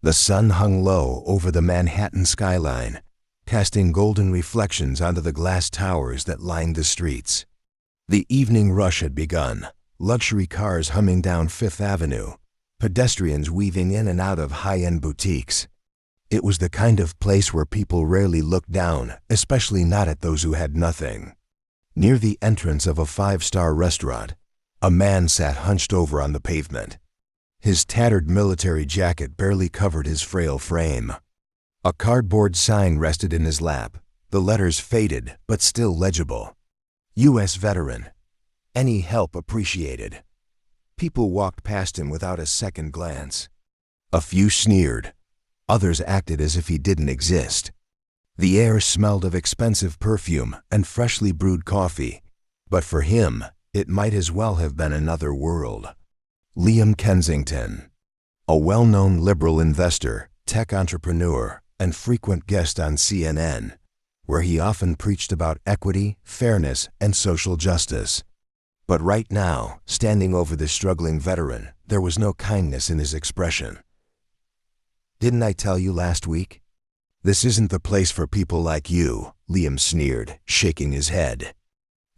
The sun hung low over the Manhattan skyline, casting golden reflections onto the glass towers that lined the streets. The evening rush had begun, luxury cars humming down Fifth Avenue, pedestrians weaving in and out of high-end boutiques. It was the kind of place where people rarely looked down, especially not at those who had nothing. Near the entrance of a five-star restaurant, a man sat hunched over on the pavement. His tattered military jacket barely covered his frail frame. A cardboard sign rested in his lap, the letters faded but still legible. U.S. Veteran. Any help appreciated. People walked past him without a second glance. A few sneered. Others acted as if he didn't exist. The air smelled of expensive perfume and freshly brewed coffee, but for him, it might as well have been another world. Liam Kensington, a well-known liberal investor, tech entrepreneur, and frequent guest on CNN, where he often preached about equity, fairness, and social justice. But right now, standing over the struggling veteran, there was no kindness in his expression. "Didn't I tell you last week? This isn't the place for people like you," Liam sneered, shaking his head.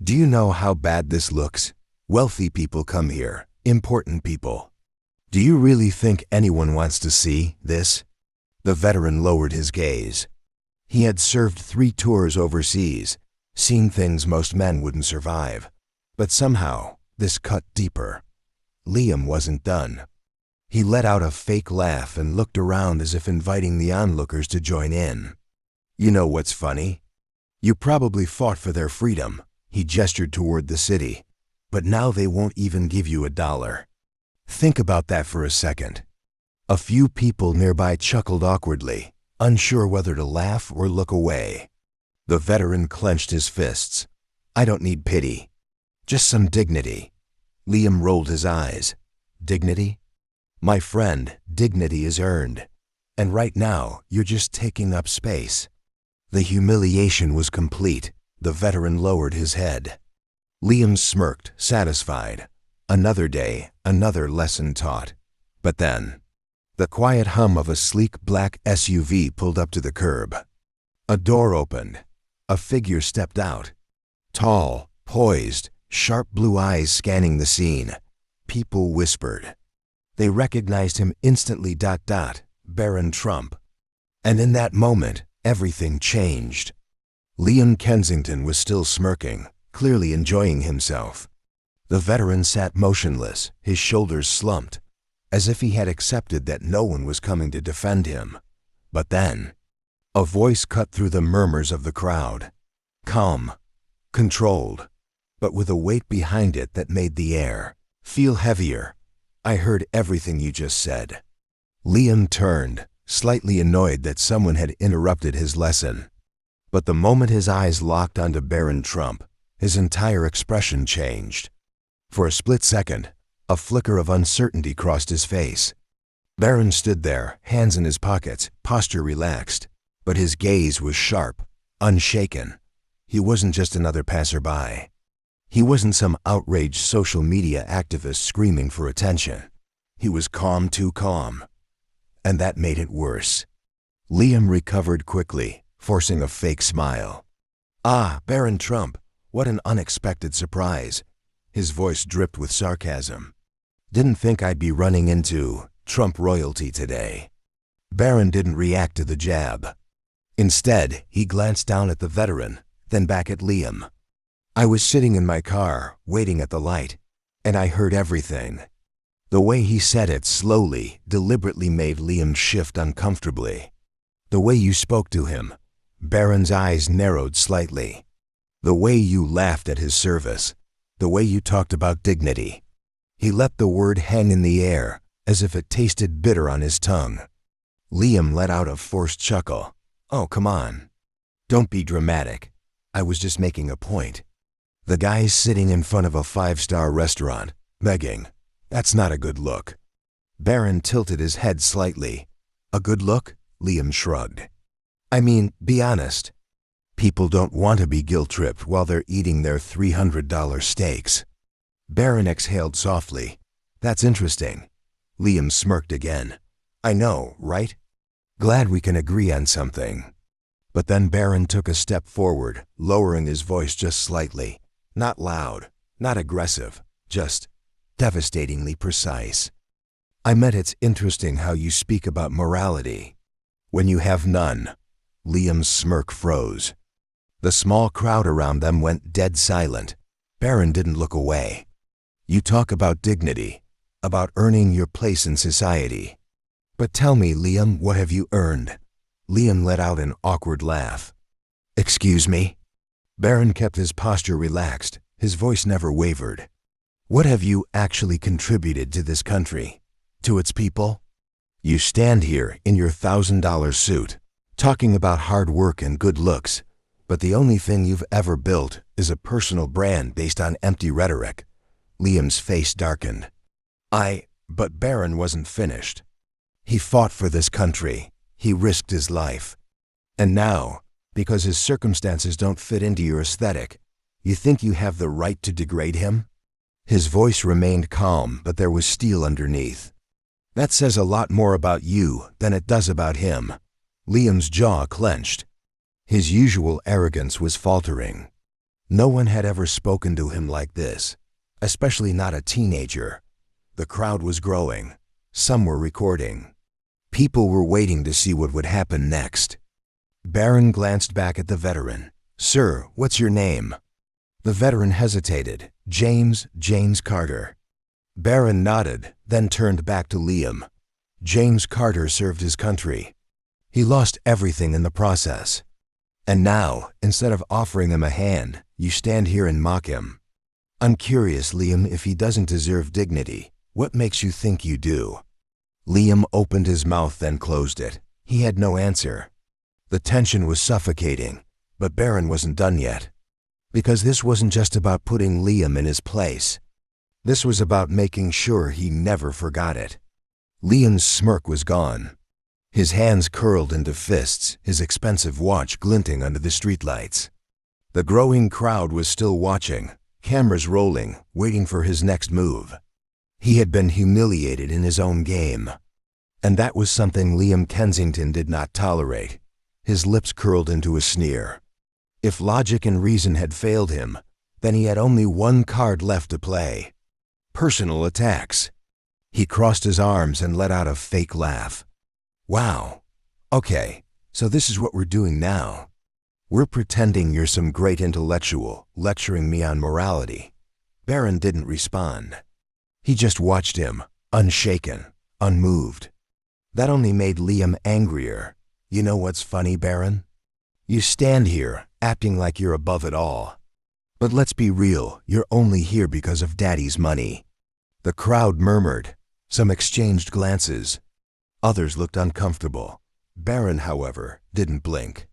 "Do you know how bad this looks? Wealthy people come here, important people. Do you really think anyone wants to see this?" The veteran lowered his gaze. He had served 3 tours overseas, seen things most men wouldn't survive. But somehow, this cut deeper. Liam wasn't done. He let out a fake laugh and looked around as if inviting the onlookers to join in. "You know what's funny? You probably fought for their freedom," he gestured toward the city, "but now they won't even give you $1. Think about that for a second." A few people nearby chuckled awkwardly, unsure whether to laugh or look away. The veteran clenched his fists. "I don't need pity. Just some dignity." Liam rolled his eyes. "Dignity? My friend, dignity is earned. And right now, you're just taking up space." The humiliation was complete. The veteran lowered his head. Liam smirked, satisfied. Another day, another lesson taught. But then, the quiet hum of a sleek black SUV pulled up to the curb. A door opened. A figure stepped out. Tall, poised, sharp blue eyes scanning the scene. People whispered. They recognized him instantly. Barron Trump. And in that moment, everything changed. Liam Kensington was still smirking, clearly enjoying himself. The veteran sat motionless, his shoulders slumped, as if he had accepted that no one was coming to defend him. But then, a voice cut through the murmurs of the crowd. Calm, controlled, but with a weight behind it that made the air feel heavier. "I heard everything you just said." Liam turned, slightly annoyed that someone had interrupted his lesson. But the moment his eyes locked onto Barron Trump, his entire expression changed. For a split second, a flicker of uncertainty crossed his face. Barron stood there, hands in his pockets, posture relaxed, but his gaze was sharp, unshaken. He wasn't just another passerby. He wasn't some outraged social media activist screaming for attention. He was calm, too calm. And that made it worse. Liam recovered quickly, forcing a fake smile. "Ah, Barron Trump, what an unexpected surprise." His voice dripped with sarcasm. "Didn't think I'd be running into Trump royalty today." Barron didn't react to the jab. Instead, he glanced down at the veteran, then back at Liam. "I was sitting in my car, waiting at the light, and I heard everything." The way he said it slowly, deliberately made Liam shift uncomfortably. "The way you spoke to him." Barron's eyes narrowed slightly. "The way you laughed at his service. The way you talked about dignity." He let the word hang in the air, as if it tasted bitter on his tongue. Liam let out a forced chuckle. "Oh, come on. Don't be dramatic. I was just making a point." The guy's sitting in front of a 5-star restaurant, begging. That's not a good look. Barron tilted his head slightly. "A good look?" Liam shrugged. "I mean, be honest. People don't want to be guilt-tripped while they're eating their $300 steaks." Barron exhaled softly. "That's interesting." Liam smirked again. I know, right? Glad we can agree on something. But then Barron took a step forward, lowering his voice just slightly. Not loud, not aggressive, just devastatingly precise. I meant it's interesting how you speak about morality when you have none. Liam's smirk froze. The small crowd around them went dead silent. Barron didn't look away. You talk about dignity, about earning your place in society. But tell me, Liam, what have you earned? Liam let out an awkward laugh. Excuse me? Barron kept his posture relaxed. His voice never wavered. What have you actually contributed to this country? To its people? You stand here in your $1,000 suit, talking about hard work and good looks, but the only thing you've ever built is a personal brand based on empty rhetoric. Liam's face darkened. But Barron wasn't finished. He fought for this country. He risked his life. And now, because his circumstances don't fit into your aesthetic, you think you have the right to degrade him? His voice remained calm, but there was steel underneath. That says a lot more about you than it does about him. Liam's jaw clenched. His usual arrogance was faltering. No one had ever spoken to him like this, especially not a teenager. The crowd was growing. Some were recording. People were waiting to see what would happen next. Barron glanced back at the veteran. Sir, what's your name? The veteran hesitated. James Carter. Barron nodded, then turned back to Liam. James Carter served his country. He lost everything in the process. And now, instead of offering him a hand, you stand here and mock him. I'm curious, Liam, if he doesn't deserve dignity. What makes you think you do? Liam opened his mouth, then closed it. He had no answer. The tension was suffocating, but Barron wasn't done yet. Because this wasn't just about putting Liam in his place. This was about making sure he never forgot it. Liam's smirk was gone. His hands curled into fists, his expensive watch glinting under the streetlights. The growing crowd was still watching, cameras rolling, waiting for his next move. He had been humiliated in his own game. And that was something Liam Kensington did not tolerate. His lips curled into a sneer. If logic and reason had failed him, then he had only one card left to play. Personal attacks. He crossed his arms and let out a fake laugh. Wow. Okay, so this is what we're doing now. We're pretending you're some great intellectual, lecturing me on morality. Barron didn't respond. He just watched him, unshaken, unmoved. That only made Liam angrier. You know what's funny, Barron? You stand here, acting like you're above it all. But let's be real, you're only here because of Daddy's money. The crowd murmured. Some exchanged glances. Others looked uncomfortable. Barron, however, didn't blink.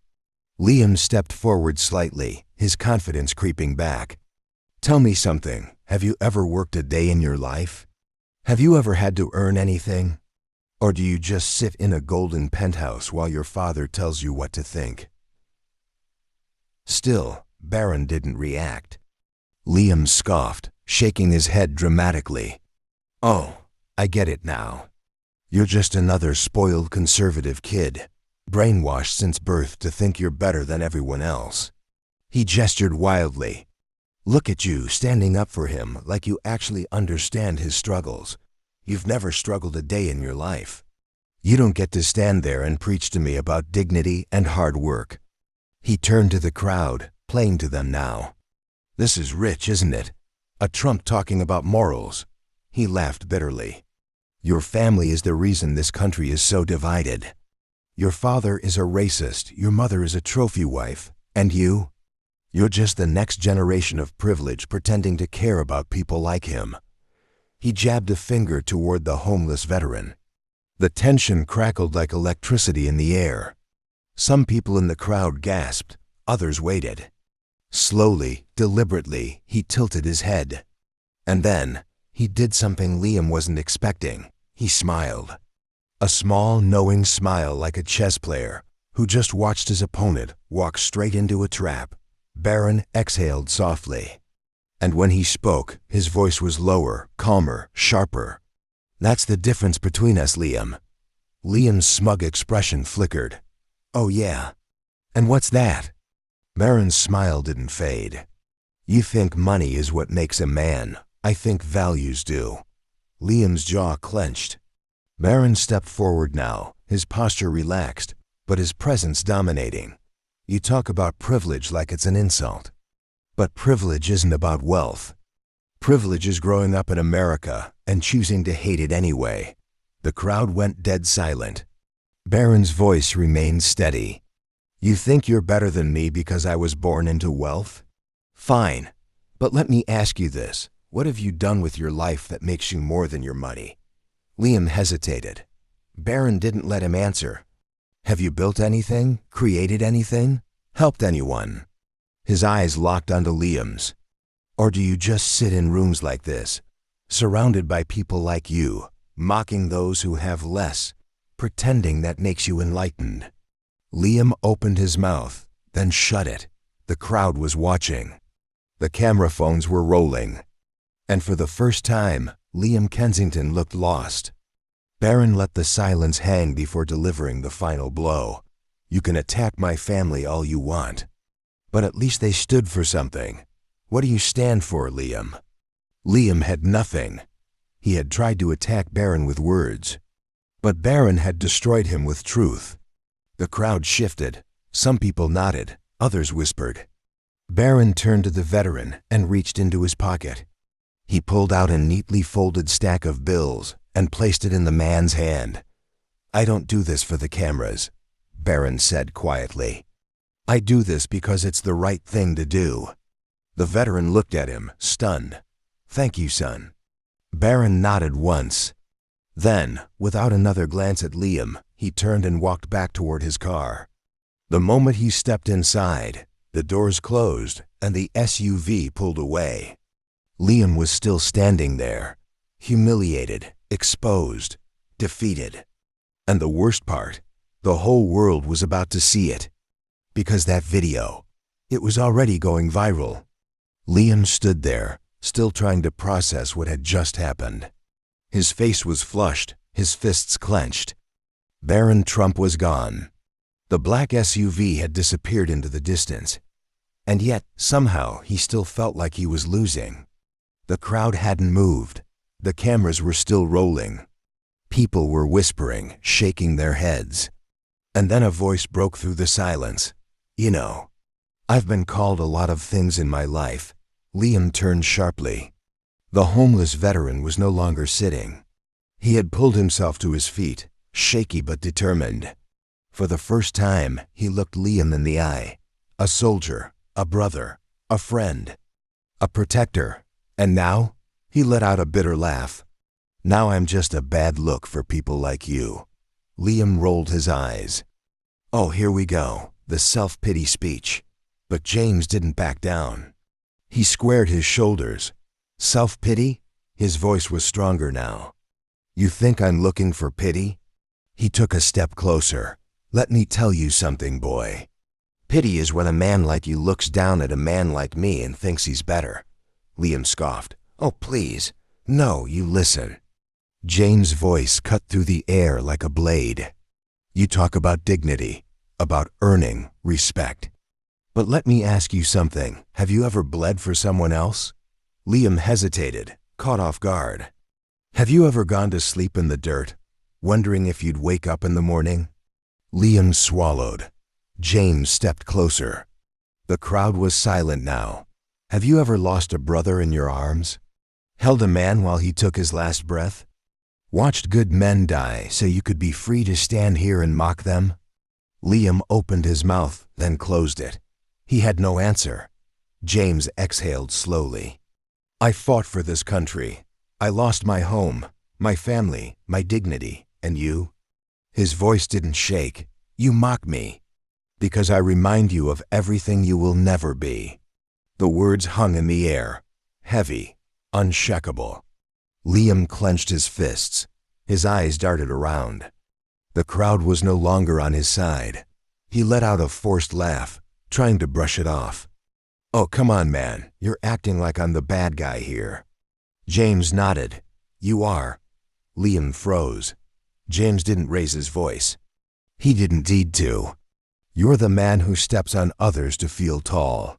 Liam stepped forward slightly, his confidence creeping back. Tell me something. Have you ever worked a day in your life? Have you ever had to earn anything? Or do you just sit in a golden penthouse while your father tells you what to think? Still, Barron didn't react. Liam scoffed, shaking his head dramatically. Oh, I get it now. You're just another spoiled conservative kid, brainwashed since birth to think you're better than everyone else. He gestured wildly. Look at you standing up for him like you actually understand his struggles. You've never struggled a day in your life. You don't get to stand there and preach to me about dignity and hard work. He turned to the crowd, playing to them now. This is rich, isn't it? A Trump talking about morals. He laughed bitterly. Your family is the reason this country is so divided. Your father is a racist, your mother is a trophy wife, and you? You're just the next generation of privilege pretending to care about people like him. He jabbed a finger toward the homeless veteran. The tension crackled like electricity in the air. Some people in the crowd gasped, others waited. Slowly, deliberately, he tilted his head. And then, he did something Liam wasn't expecting. He smiled. A small, knowing smile like a chess player who just watched his opponent walk straight into a trap. Barron exhaled softly. And when he spoke, his voice was lower, calmer, sharper. That's the difference between us, Liam. Liam's smug expression flickered. "Oh yeah. And what's that?" Barron's smile didn't fade. "You think money is what makes a man. I think values do." Liam's jaw clenched. Barron stepped forward now, his posture relaxed, but his presence dominating. "You talk about privilege like it's an insult. But privilege isn't about wealth. Privilege is growing up in America and choosing to hate it anyway." The crowd went dead silent. Barron's voice remained steady. "You think you're better than me because I was born into wealth? Fine, but let me ask you this. What have you done with your life that makes you more than your money?" Liam hesitated. Barron didn't let him answer. "Have you built anything? Created anything? Helped anyone?" His eyes locked onto Liam's. "Or do you just sit in rooms like this, surrounded by people like you, mocking those who have less, pretending that makes you enlightened?" Liam opened his mouth, then shut it. The crowd was watching. The camera phones were rolling. And for the first time, Liam Kensington looked lost. Barron let the silence hang before delivering the final blow. "You can attack my family all you want, but at least they stood for something. What do you stand for, Liam?" Liam had nothing. He had tried to attack Barron with words, but Barron had destroyed him with truth. The crowd shifted. Some people nodded, others whispered. Barron turned to the veteran and reached into his pocket. He pulled out a neatly folded stack of bills and placed it in the man's hand. "I don't do this for the cameras," Barron said quietly. "I do this because it's the right thing to do." The veteran looked at him, stunned. "Thank you, son." Barron nodded once. Then, without another glance at Liam, he turned and walked back toward his car. The moment he stepped inside, the doors closed and the SUV pulled away. Liam was still standing there, humiliated, exposed, defeated. And the worst part, the whole world was about to see it. Because that video, it was already going viral. Liam stood there, still trying to process what had just happened. His face was flushed, his fists clenched. Barron Trump was gone. The black SUV had disappeared into the distance. And yet, somehow, he still felt like he was losing. The crowd hadn't moved. The cameras were still rolling. People were whispering, shaking their heads. And then a voice broke through the silence. "You know, I've been called a lot of things in my life." Liam turned sharply. The homeless veteran was no longer sitting. He had pulled himself to his feet, shaky but determined. For the first time, he looked Liam in the eye. A soldier, a brother, a friend, a protector. And now, he let out a bitter laugh. "Now I'm just a bad look for people like you." Liam rolled his eyes. Oh, here we go, the self-pity speech. But James didn't back down. He squared his shoulders. "Self-pity?" His voice was stronger now. "You think I'm looking for pity?" He took a step closer. "Let me tell you something, boy. Pity is when a man like you looks down at a man like me and thinks he's better." Liam scoffed. "Oh, please. No, you listen." James' voice cut through the air like a blade. "You talk about dignity, about earning respect. But let me ask you something. Have you ever bled for someone else?" Liam hesitated, caught off guard. "Have you ever gone to sleep in the dirt, wondering if you'd wake up in the morning?" Liam swallowed. James stepped closer. The crowd was silent now. "Have you ever lost a brother in your arms? Held a man while he took his last breath? Watched good men die so you could be free to stand here and mock them?" Liam opened his mouth, then closed it. He had no answer. James exhaled slowly. "I fought for this country. I lost my home, my family, my dignity. And you?" His voice didn't shake. "You mock me. Because I remind you of everything you will never be." The words hung in the air, heavy, unshakable. Liam clenched his fists. His eyes darted around. The crowd was no longer on his side. He let out a forced laugh, trying to brush it off. "Oh, come on, man. You're acting like I'm the bad guy here." James nodded. "You are." Liam froze. James didn't raise his voice. He didn't need to. You're the man who steps on others to feel tall.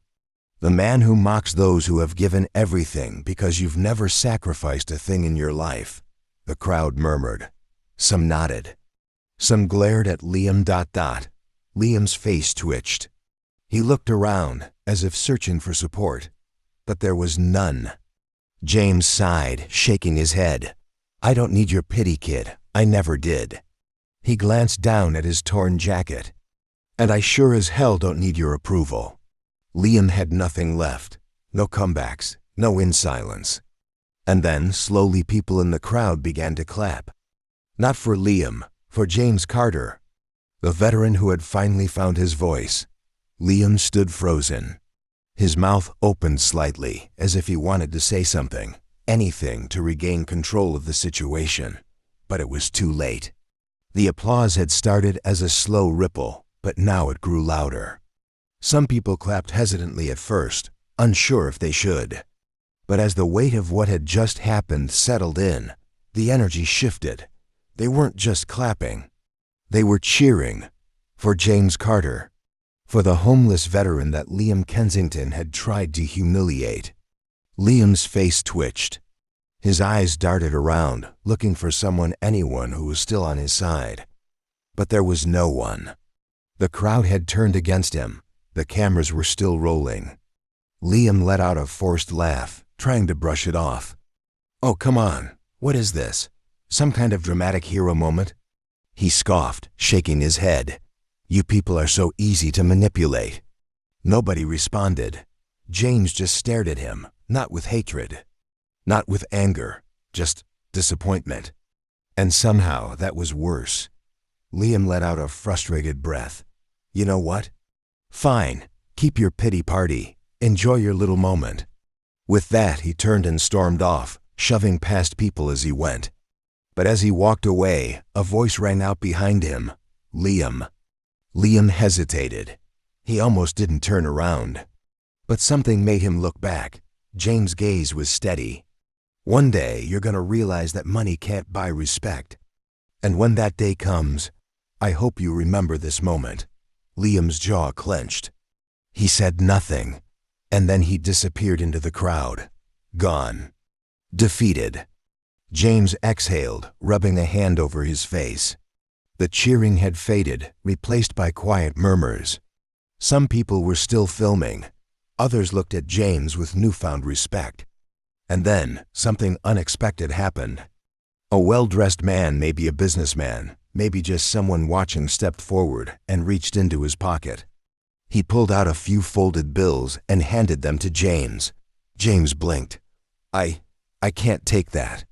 The man who mocks those who have given everything because you've never sacrificed a thing in your life. The crowd murmured. Some nodded. Some glared at Liam. Liam's face twitched. He looked around, as if searching for support, but there was none. James sighed, shaking his head. I don't need your pity, kid. I never did. He glanced down at his torn jacket. And I sure as hell don't need your approval. Liam had nothing left. No comebacks, no in silence. And then, slowly, people in the crowd began to clap. Not for Liam, for James Carter, the veteran who had finally found his voice. Liam stood frozen. His mouth opened slightly, as if he wanted to say something, anything to regain control of the situation. But it was too late. The applause had started as a slow ripple, but now it grew louder. Some people clapped hesitantly at first, unsure if they should. But as the weight of what had just happened settled in, the energy shifted. They weren't just clapping. They were cheering for James Carter, for the homeless veteran that Liam Kensington had tried to humiliate. Liam's face twitched. His eyes darted around, looking for anyone who was still on his side. But there was no one. The crowd had turned against him. The cameras were still rolling. Liam let out a forced laugh, trying to brush it off. Oh, come on. What is this? Some kind of dramatic hero moment? He scoffed, shaking his head. You people are so easy to manipulate. Nobody responded. James just stared at him, not with hatred, not with anger, just disappointment. And somehow that was worse. Liam let out a frustrated breath. You know what? Fine, keep your pity party. Enjoy your little moment. With that, he turned and stormed off, shoving past people as he went. But as he walked away, a voice rang out behind him. Liam. Liam hesitated. He almost didn't turn around. But something made him look back. James' gaze was steady. One day, you're going to realize that money can't buy respect. And when that day comes, I hope you remember this moment. Liam's jaw clenched. He said nothing, and then he disappeared into the crowd. Gone. Defeated. James exhaled, rubbing a hand over his face. The cheering had faded, replaced by quiet murmurs. Some people were still filming. Others looked at James with newfound respect. And then, something unexpected happened. A well-dressed man, maybe a businessman, maybe just someone watching, stepped forward and reached into his pocket. He pulled out a few folded bills and handed them to James. James blinked. I can't take that.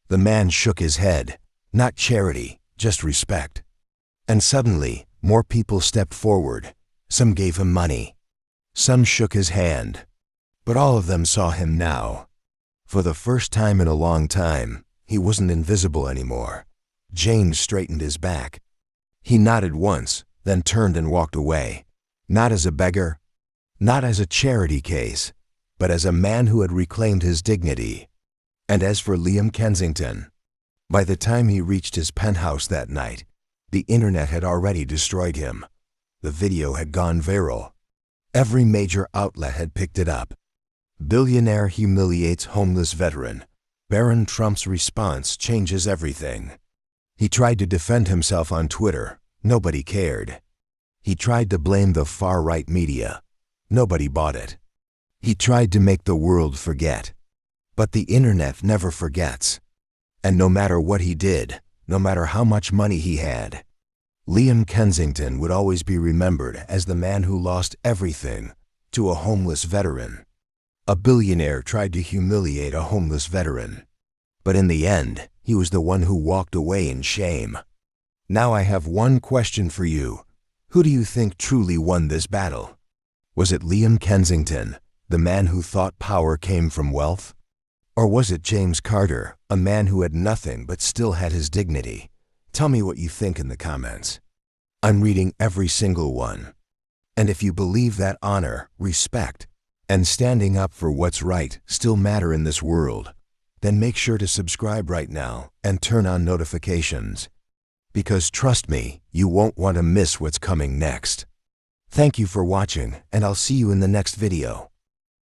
The man shook his head. Not charity, just respect. And suddenly, more people stepped forward. Some gave him money. Some shook his hand. But all of them saw him now. For the first time in a long time, he wasn't invisible anymore. James straightened his back. He nodded once, then turned and walked away. Not as a beggar, not as a charity case, but as a man who had reclaimed his dignity. And as for Liam Kensington, by the time he reached his penthouse that night, the internet had already destroyed him. The video had gone viral. Every major outlet had picked it up. Billionaire humiliates homeless veteran. Barron Trump's response changes everything. He tried to defend himself on Twitter. Nobody cared. He tried to blame the far-right media. Nobody bought it. He tried to make the world forget. But the internet never forgets. And no matter what he did, no matter how much money he had, Liam Kensington would always be remembered as the man who lost everything to a homeless veteran. A billionaire tried to humiliate a homeless veteran. But in the end, he was the one who walked away in shame. Now I have one question for you. Who do you think truly won this battle? Was it Liam Kensington, the man who thought power came from wealth? Or was it James Carter, a man who had nothing but still had his dignity? Tell me what you think in the comments. I'm reading every single one. And if you believe that honor, respect, and standing up for what's right still matter in this world, then make sure to subscribe right now and turn on notifications. because trust me, you won't want to miss what's coming next. Thank you for watching, and I'll see you in the next video.